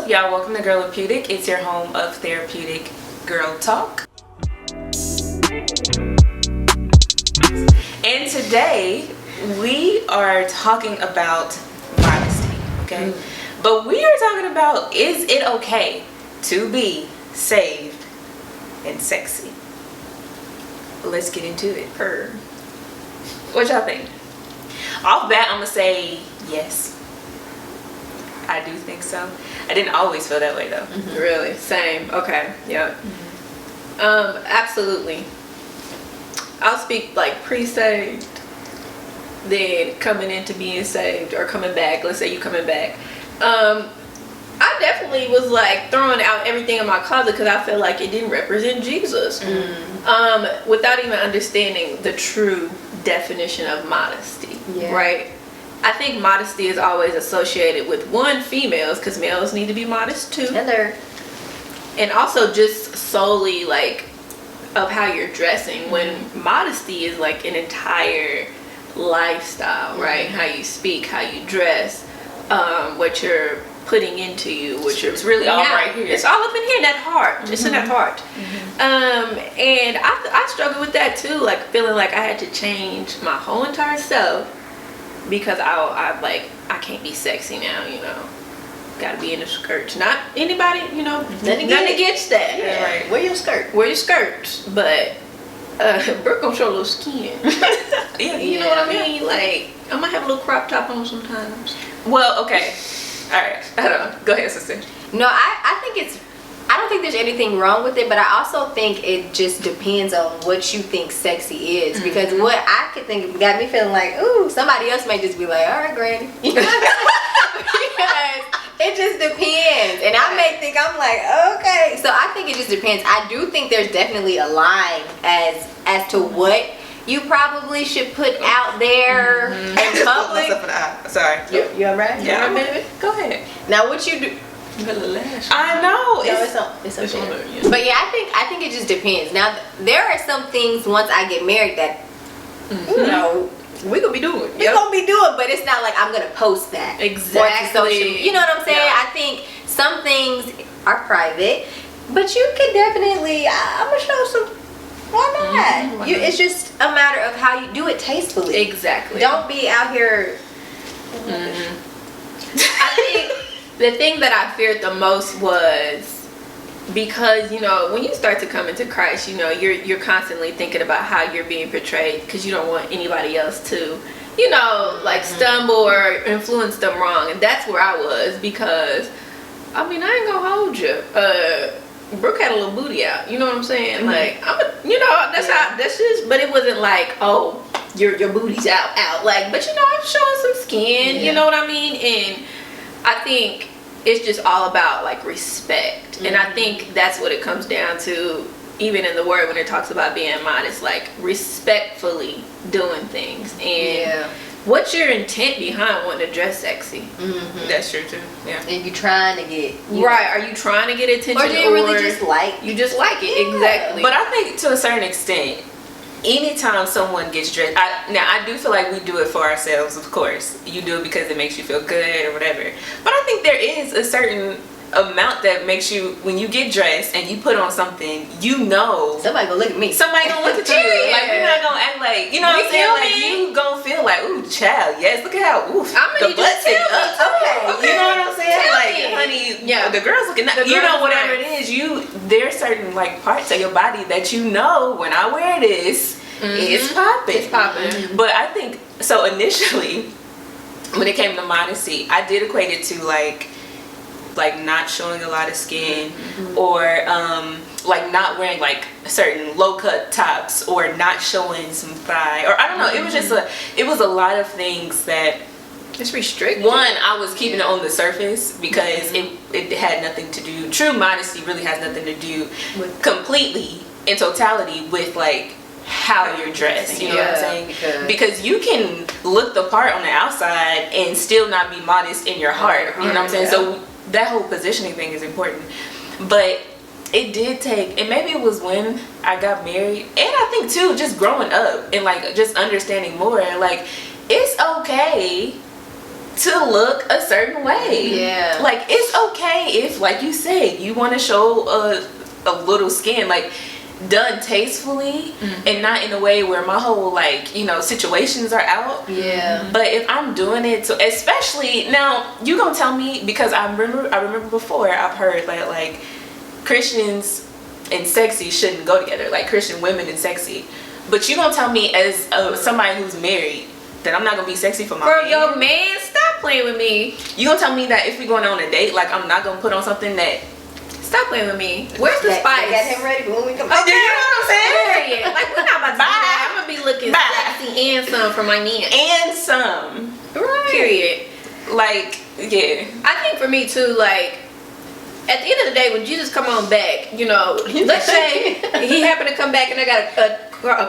y'all? Welcome to Girlopeutic. It's your home of therapeutic girl talk. And today we are talking about modesty, okay? But we are talking about, is it okay to be saved and sexy? Let's get into it. What y'all think? Off bat, I'm gonna say yes. I do think so. I didn't always feel that way though. Really? Same. Okay. Yeah. Absolutely. I'll speak like pre-saved, then coming into being saved or coming back. Let's say you coming back. I definitely was like throwing out everything in my closet because I felt like it didn't represent Jesus. Without even understanding the true definition of modesty. Yeah. Right? I think modesty is always associated with females, because males need to be modest too. Hello. And also just solely like of how you're dressing, when modesty is like an entire lifestyle, right? How you speak, how you dress, what you're putting into you, it's really all right here. It's all up in here, that heart. It's in that heart. And I struggled with that too, like feeling like I had to change my whole entire self because I can't be sexy now, you know. Gotta be in the skirts. Not anybody, you know, nothing against that. Yeah. Right. Wear your skirt. Wear your skirts. But Brooke gonna show a little skin. You know what I mean? Like, I might have a little crop top on sometimes. Well, okay. Alright. I don't know. Go ahead, sister. No, I don't think there's anything wrong with it, but I also think it just depends on what you think sexy is. Because what I could think got me feeling like, ooh, somebody else may just be like, all right, granny. Because it just depends. And I may think, I'm like, okay. So I think it just depends. I do think there's definitely a line as to what you probably should put out there in public. Sorry. You alright? Yeah, I'm in it. Go ahead. Now what you do. I know. It's okay. But yeah, I think it just depends. Now there are some things once I get married that you know we gonna be doing. We're gonna be doing, but it's not like I'm gonna post that. Exactly. You know what I'm saying? Yeah. I think some things are private, but you can definitely. I'm gonna show some. Why not? It's just a matter of how you do it tastefully. Exactly. Don't be out here. I think the thing that I feared the most was because, you know, when you start to come into Christ, you know, you're constantly thinking about how you're being portrayed because you don't want anybody else to, you know, like stumble or influence them wrong. And that's where I was because, I mean, I ain't gonna hold you. Brooke had a little booty out, you know what I'm saying? Like, that's just, but it wasn't like, oh, your booty's out. Like, but you know, I'm showing some skin, you know what I mean? And I think it's just all about like respect. And I think that's what it comes down to, even in the word when it talks about being modest, like respectfully doing things. And what's your intent behind wanting to dress sexy? That's true too. Yeah. And you trying to get Are you trying to get attention, or do you really just like? You just like it, exactly. But I think to a certain extent, anytime someone gets dressed, I do feel like we do it for ourselves. Of course, you do it because it makes you feel good or whatever. But I think there is a certain amount that makes you, when you get dressed and you put on something, you know somebody gonna look at me. Somebody gonna look at you. Like, we're not gonna act like, you know what I'm saying? Like, you gonna feel like, ooh, child, yes, look at how, oof, the butt's up. Okay. You know what I'm saying? Honey, the girl's looking, you know, whatever it is, there's certain like parts of your body that you know, when I wear this, it's popping. It's popping. But I think, so initially, when it came to modesty, I did equate it to like not showing a lot of skin, or like not wearing like certain low cut tops, or not showing some thigh, or I don't know. It was just it was a lot of things that it's restricted. One, I was keeping it on the surface because it had nothing to do. True modesty really has nothing to do completely in totality with like how you're dressed, you know what I'm saying? Because you can look the part on the outside and still not be modest in your heart, you know what I'm saying? So that whole positioning thing is important. But it did take, and maybe it was when I got married, and I think too, just growing up and like just understanding more, like it's okay to look a certain way. Yeah. Like, it's okay if, like you said, you want to show a little skin, like, done tastefully and not in a way where my whole, like, you know, situations are out. Yeah. But if I'm doing it, so especially now, you gonna tell me, because I remember before I've heard that, like, Christians and sexy shouldn't go together, like Christian women and sexy. But you gonna tell me as somebody who's married that I'm not gonna be sexy for my Bro, man? yo, man, stop playing with me. You gonna tell me that if we going on a date, like, I'm not gonna put on something that... Stop playing with me. Where's the spice? Got him ready when we come Okay, you know what I'm saying? period. Like, we're not about to do that. I'm gonna be looking sexy and some for my man. And some. Right. Period. Like, yeah. I think for me too, like, at the end of the day, when Jesus come on back, you know, let's say he happened to come back and I got a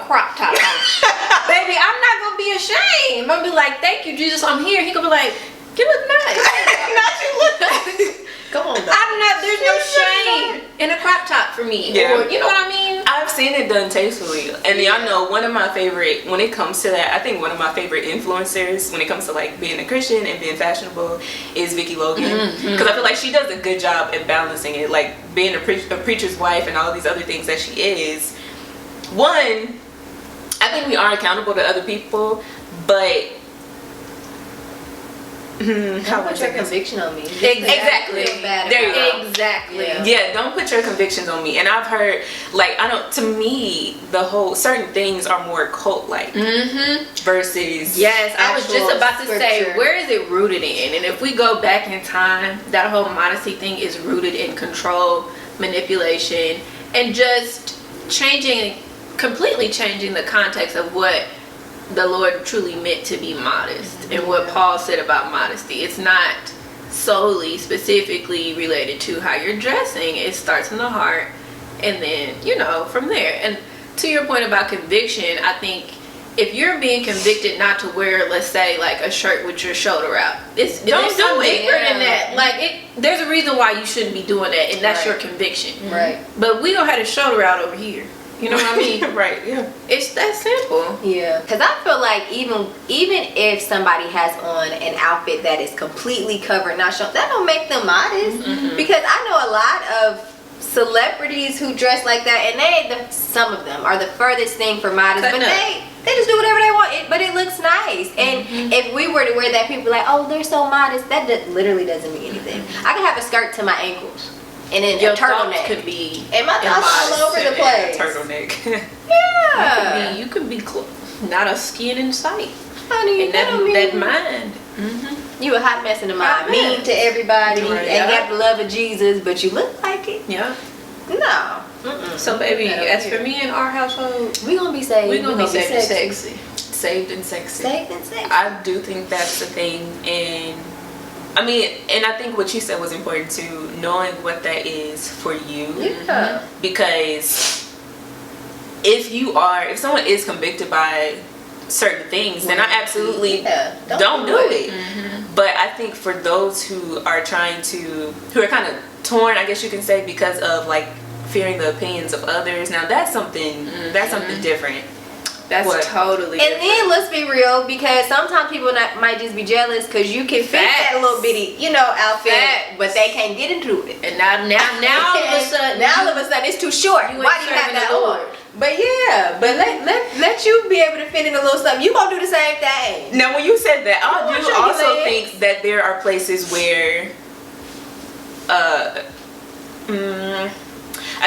crop top on. Baby, I'm not gonna be ashamed. I'm gonna be like, thank you, Jesus, I'm here. He gonna be like, you look nice. Not you look nice. Come on, dog. I'm not, there's no shame in a crop top for me. Yeah. Or, you know what I mean? I've seen it done tastefully. And y'all know, one of my favorite, when it comes to that, I think one of my favorite influencers when it comes to, like, being a Christian and being fashionable is Vicky Logan. Because I feel like she does a good job at balancing it. Like, being a preacher's wife and all these other things that she is. One, I think we are accountable to other people, but... Don't put your conviction on me. Exactly. There you go. Exactly. Yeah, don't put your convictions on me. And I've heard, like, to me, the whole, certain things are more cult-like versus... Yes, I was just about to say, scripture. where is it rooted in? And if we go back in time, that whole modesty thing is rooted in control, manipulation, and just completely changing the context of what the Lord truly meant to be modest and what Paul said about modesty. It's not solely specifically related to how you're dressing. It starts in the heart and then, you know, from there. And to your point about conviction, I think if you're being convicted not to wear, let's say, like a shirt with your shoulder out, there's something deeper than that. Like, there's a reason why you shouldn't be doing that, and that's your conviction. Right. But we gonna have the shoulder out over here. You know what I mean? Right, yeah. It's that simple. Yeah, because I feel like even if somebody has on an outfit that is completely covered, not shown, that don't make them modest. Because I know a lot of celebrities who dress like that, and some of them are the furthest thing from modest, but they just do whatever they want, but it looks nice. And if we were to wear that, people are like, oh, they're so modest. That literally doesn't mean anything. I can have a skirt to my ankles. And then your a turtleneck could be, and my thoughts all over the place. Turtleneck. Yeah, you could be not a skin in sight. Honey, And that mind. You a hot mess in the mind, Hot mean mess. to everybody, Right. and got the love of Jesus, but you look like it. Yeah. No. So baby, as for me in our household, We gonna be saved. we're gonna be sexy. Saved and sexy. Saved and sexy. I do think that's the thing, and I mean, and I think what you said was important too, knowing what that is for you. Yeah. Because if someone is convicted by certain things, then I absolutely don't do it. But I think for those who are kind of torn, I guess you can say, because of, like, fearing the opinions of others, now that's something different. That's totally And different. then let's be real, because sometimes people might just be jealous because you can fit that little bitty, outfit, but they can't get into it. And now all of a sudden, now all of a sudden it's too short. Why do you have serving that the Lord. on? But but let you be able to fit in a little something. You gonna do the same thing. Now, when you said that, I wanna do show your also legs. think that there are places where, I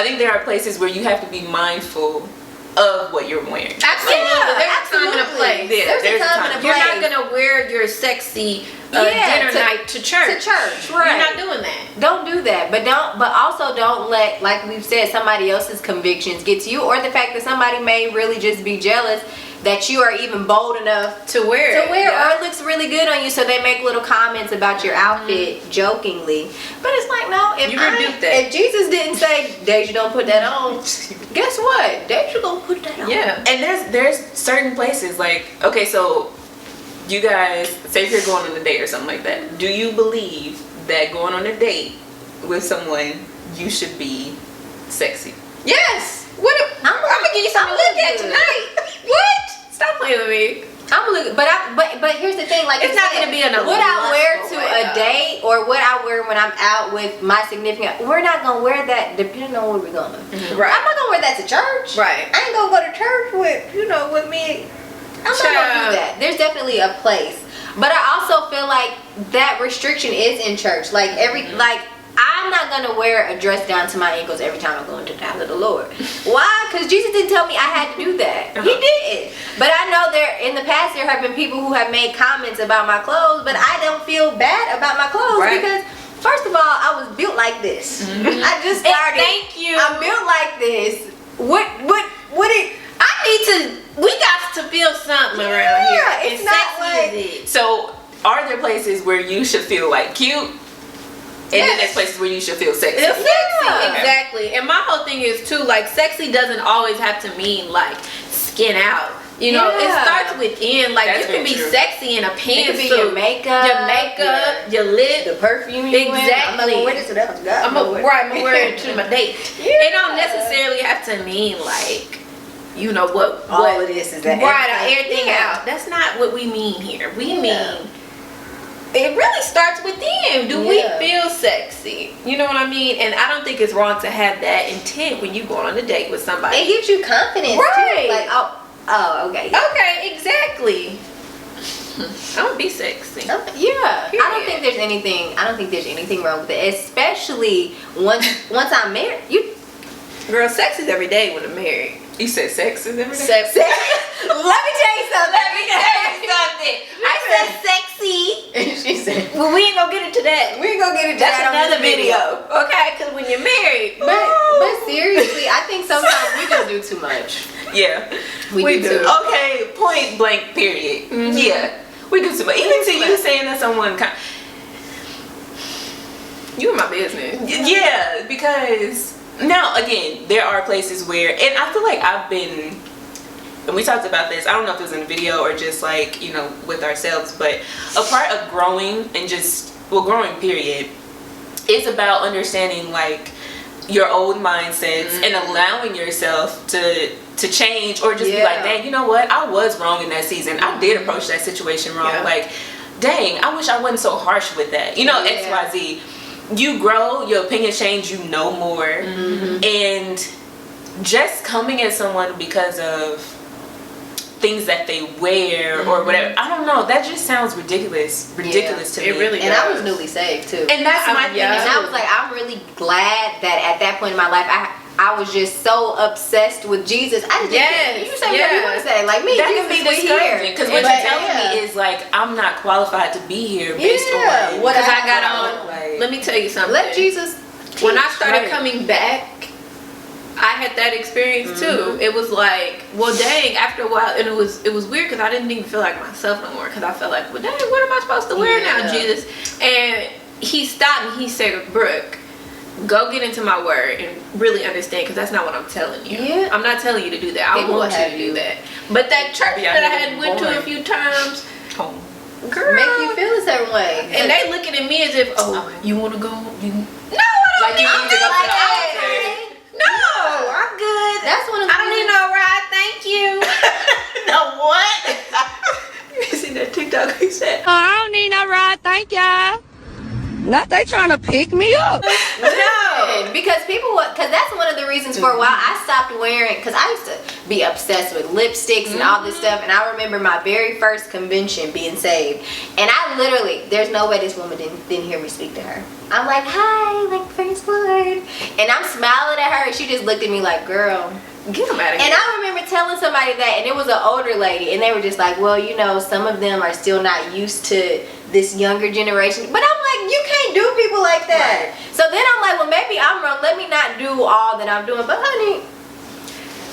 think there are places where you have to be mindful of what you're wearing. Absolutely. Yeah, There's a time and a absolutely. place. Yeah, There's a time and a You're place. not gonna wear your sexy Yeah, dinner night to church. To church, right? You're not doing that. Don't do that, but also don't let, like we've said, somebody else's convictions get to you, or the fact that somebody may really just be jealous that you are even bold enough To wear it. or it looks really good on you, so they make little comments about your outfit jokingly. But it's like, no, You rebuke that. if Jesus didn't say, Deja, don't put that on, guess what? Deja gonna put that on. Yeah. And there's certain places, like, okay, so you guys, say if you're going on a date or something like that, do you believe that going on a date with someone, you should be sexy? Yes. I'm gonna give you something to look at tonight. What? Stop playing with me. But here's the thing, like it's not going to be an what I wear to a date or what I wear when I'm out with my significant, we're not gonna wear that depending on where we're going. Right. I'm not gonna wear that to church. Right. I ain't gonna go to church with me. I'm not gonna do that. There's definitely a place, but I also feel like that restriction is in church. Like I'm not gonna wear a dress down to my ankles every time I go into the house of the Lord. Why? Because Jesus didn't tell me I had to do that. He did. But I know in the past there have been people who have made comments about my clothes, but I don't feel bad about my clothes because first of all, I was built like this. I just started. Thank you. I'm built like this. What it? We got to feel something around here. It's not like. it. So, are there places where you should feel like cute? And then there's places where you should feel sexy. It's sexy, exactly. And my whole thing is too, like, sexy doesn't always have to mean like skin out. You know, it starts within. Like, you can be sexy in a pantsuit. It could be your makeup, your lip, the perfume you wear. I'm not gonna wear this without God. I'm gonna wear it to my date. It don't necessarily have to mean like, you know what all of this is that everything out. That's not what we mean here. We mean it really starts within. Do we feel sexy? You know what I mean? And I don't think it's wrong to have that intent when you go on a date with somebody. It gives you confidence too. Like, oh, okay. Okay, exactly. I'm gonna be sexy. I don't think there's anything wrong with it, especially once I'm married. Girl, sex is every day when I'm married. You said sex is every day? Sex. Let me tell you something. I said sexy. And she said, well, we ain't gonna get into that. We ain't gonna get into That's that. another video. Okay, because when you're married. But seriously, I think sometimes we just do too much. Yeah. We do. Okay, point blank, period. Yeah. We do too much. Even to you saying that someone you in my business. Yeah, because now again, there are places where, and I feel like I've been, and we talked about this, I don't know if it was in a video or just like, you know, with ourselves, but a part of growing and growing period is about understanding like your old mindsets and allowing yourself to change or just be like, dang, you know what, I was wrong in that season. I did approach that situation wrong. Like, dang, I wish I wasn't so harsh with that. You know, XYZ. You grow, your opinions change, you know more. And just coming at someone because of things that they wear or whatever, I don't know, that just sounds ridiculous to me. It really does. And I was newly saved too. And that's my thing. And I was like, I'm really glad that at that point in my life, I was just so obsessed with Jesus. I just you say whatever you want to say. Like me, that Jesus can be discouraging. Because what you're telling me is like, I'm not qualified to be here based on what I got on. Like, let me tell you something. Let Jesus teach. When I started coming back, I had that experience too. It was like, well, dang, after a while, and it was weird because I didn't even feel like myself no more because I felt like, well, dang, what am I supposed to wear now, Jesus? And he stopped me. He said, Brooke, go get into my word and really understand, because that's not what I'm telling you. I'm not telling you to do that. I want you to do that. But that church that I had went to a few times, girl, make you feel a certain way, and they looking at me as if, oh, you want to go? No, I don't like you need to go to the altar. No, I'm good. That's one of the I don't need no ride. Thank you. No, what? You see that TikTok he said? Oh, I don't need no ride, thank ya. Not they trying to pick me up. No, because that's one of the reasons for a while I stopped wearing, because I used to be obsessed with lipsticks and all this stuff, and I remember my very first convention being saved, and I literally, there's no way this woman didn't hear me speak to her. I'm like, hi, like, praise the Lord, and I'm smiling at her, and she just looked at me like, girl, get them out of here. And I remember telling somebody that, and it was an older lady, and they were just like, well, you know, some of them are still not used to this younger generation. But I'm like, you can't do people like that. Right. So then I'm like, well, maybe I'm wrong. Let me not do all that I'm doing. But honey,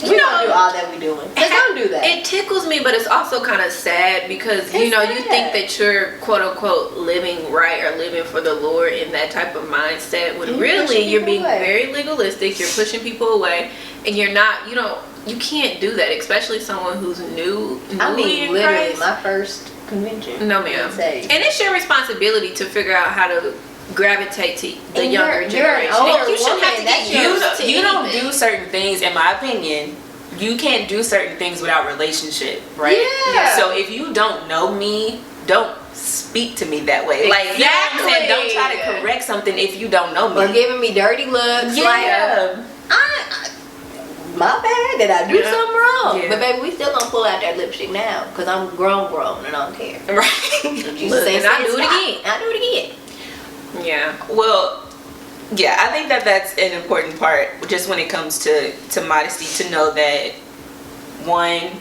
we don't do all that we're doing. Just don't do that. It tickles me, but it's also kind of sad because, you know, you think that you're, quote unquote, living right or living for the Lord in that type of mindset, when really you're being very legalistic, you're pushing people away, and you're not, you know, you can't do that, especially someone who's new. I mean, in literally, Christ. my first convention. No, ma'am. And it's your responsibility to figure out how to gravitate to the younger generation. You're an older you shouldn't have to get used to You don't do certain things, in my opinion, you can't do certain things without relationship, right? Yeah. So if you don't know me, don't speak to me that way. Like, you know what I'm saying? Don't try to correct something if you don't know me. Or giving me dirty looks. Yeah. Like, my bad that I do something wrong. Yeah. But baby, we still gonna pull out that lipstick now because I'm grown and I don't care. Right. You Look, say and I do it stop, again. I do it again. Yeah. Well, yeah, I think that that's an important part just when it comes to modesty, to know that, one,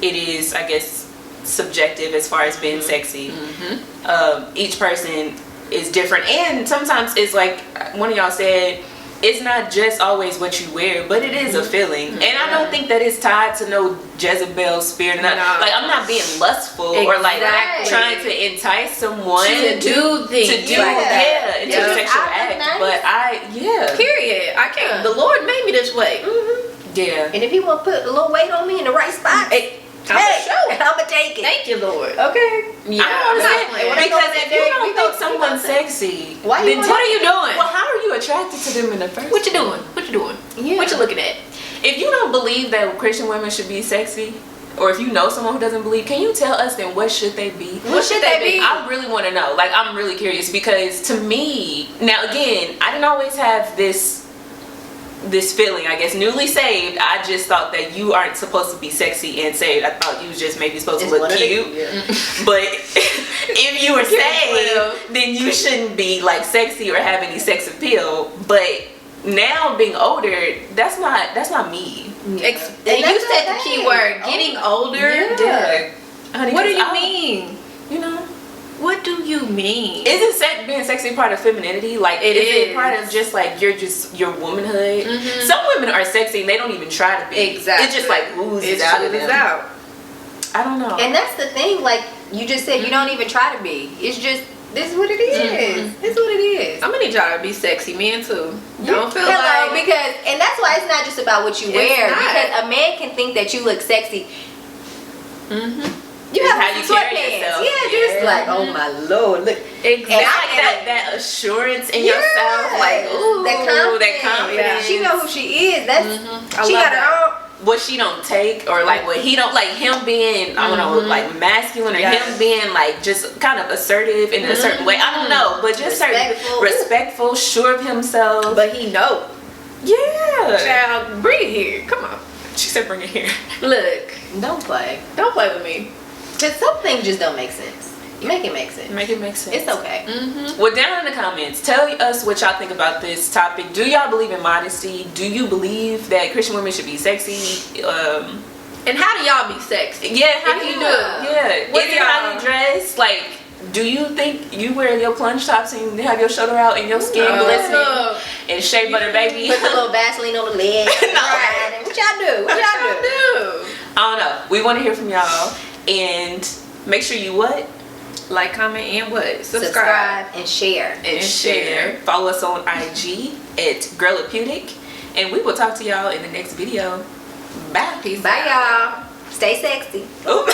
it is, I guess, subjective as far as being sexy. Each person is different, and sometimes it's like one of y'all said, it's not just always what you wear, but it is a feeling. And I don't think that it's tied to no Jezebel spirit. And like, I'm not being lustful or like trying to entice someone to do things. into a sexual act. Nice. But Period. I can't. The Lord made me this way. yeah. And if he want to put a little weight on me in the right spot, I'ma take it. Thank you, Lord. Okay. Yeah. I don't understand. When I go Because in if there, you we don't go- think someone's sexy, Why then you What are you doing? well, how are you attracted to them in the first What you place? doing? What you doing? Yeah. What you looking at? If you don't believe that Christian women should be sexy, or if you know someone who doesn't believe, can you tell us then what should they be? What should they be? I really want to know. Like, I'm really curious because to me, now again, I didn't always have this feeling, I guess, newly saved. I just thought that you aren't supposed to be sexy and saved. I thought you was just maybe supposed to look cute. But if you were saved, then you shouldn't be like sexy or have any sex appeal. But now being older, that's not me. And you that's said the the key thing. word, getting older. Yeah. Honey, What do 'cause you I- mean? You know, What do you mean? isn't being sexy part of femininity? Like, It is it is. part of just like your womanhood? Some women are sexy and they don't even try to be. Exactly. It's just like oozes It's out of them. out. I don't know. And that's the thing, like you just said, you don't even try to be. It's just, this is what it is. This is what it is. I'm gonna need y'all to be sexy, men too. Don't feel Hello, like because, and that's why it's not just about what you It's wear. not. Because a man can think that you look sexy. You It's have how you carry yourself. Yeah, just like, oh my lord, look. It's like that assurance in yourself, like, ooh, that confidence. She know who she is. That's she love got her own. What she don't take, or like what he don't, like him being, I don't know, like masculine, or him being like just kind of assertive in a certain way. I don't know, but just respectful, sure of himself. but he know. Yeah. Child, bring it here. Come on. She said, "Bring it here." Look, Don't play. don't play with me. Because some things just don't make sense. Make it make sense. Make it make sense. It's okay. Well, down in the comments, tell us what y'all think about this topic. Do y'all believe in modesty? Do you believe that Christian women should be sexy? And how do y'all be sexy? Yeah, how do you do? Yeah. Yeah, What is do it how y'all- you dress? Like, do you think you wear your plunge tops and have your shoulder out and your skin glistening and shea butter, baby? Put a little Vaseline on the leg. Right. What y'all do? What y'all do? I don't know. We want to hear from y'all, and make sure you what? Like, comment, and what? Subscribe and share. And share. Follow us on IG at Girlaputic, and we will talk to y'all in the next video. Bye. Bye, y'all. Stay sexy. Ooh.